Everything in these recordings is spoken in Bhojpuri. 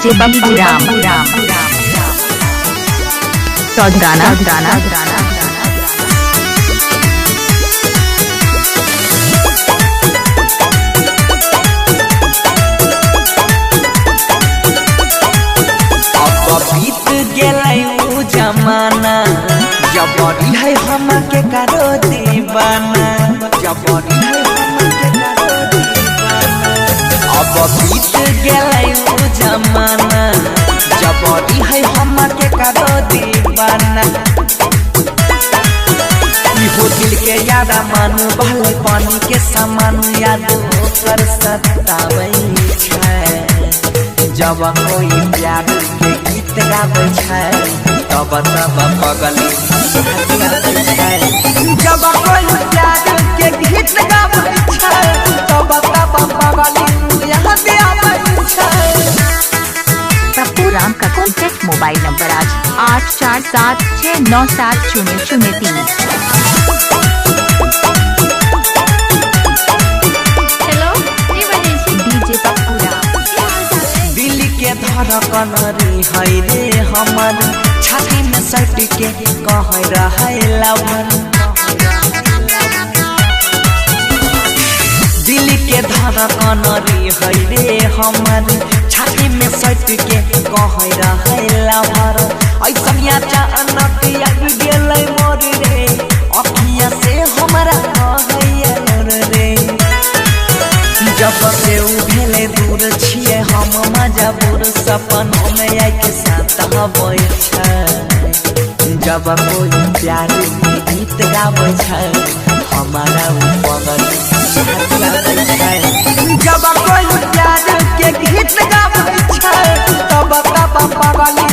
डीजे बप्पू राम चौधराना बीत गेलै उ जमाना जबरी है हमके करो दीवाना जबरी है हमके करो दीवाना। अब बीत गेलै उ जमाना जबरी है हमके करो दीवाना। इहो दिल के याद मानू भले पानी के समान याद कर सताबै छै। जब कोई प्यार के गीत गाबै छै तब तब पगली हथियाबै छै। जब कोई प्यार के गीत गाबै छै तब तब पगली हथियाबै छै। बप्पू राम का कॉन्टैक्ट मोबाइल नंबर आज 8476970003। हेलो डीजे बप्पू राम दिल के धड़कन है रे हमर छाती में सट के कह रहे लवर। दिल के धड़कन है रे हमर छाती में सट के कह रहे लवर। ऐसा अचानक आबि गेलै मोर रे अखिया से हमरा कहैया रे। जब से उ भेले दूर छिए हम मजबूर सपनों में आके साथ हबै छै। जब कोई प्यार के गीत गाबै छै हमारा उ पगली हथियाबै छै। जब कोई प्यार के गीत गाबै छै तब तब पगली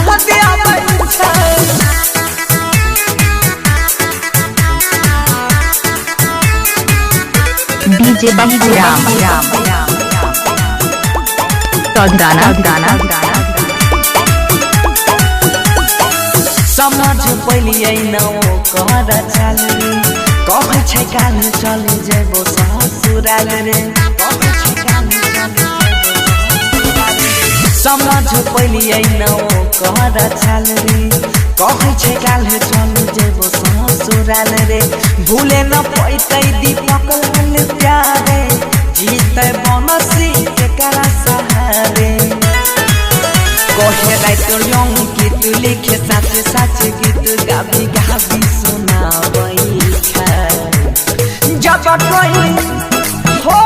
हथियाबै छै। डीजे बप्पू राम चौधराना समझ पलियै न ओकर चाल रे कहै छै काल चले जेबो ससुराल रे कहै छै काल चले जेबो। समझ पलियै न ओकर चाल रे कहै छै काल चले जेबो ससुराल रे। भूले न पैतै दीपक लाल प्यारे जीतै बनसी केकरा सहारे। कहे राइतो गीत लिखे साच साच गीत गाबी गाबी सुनाबै छै। जब कोई हो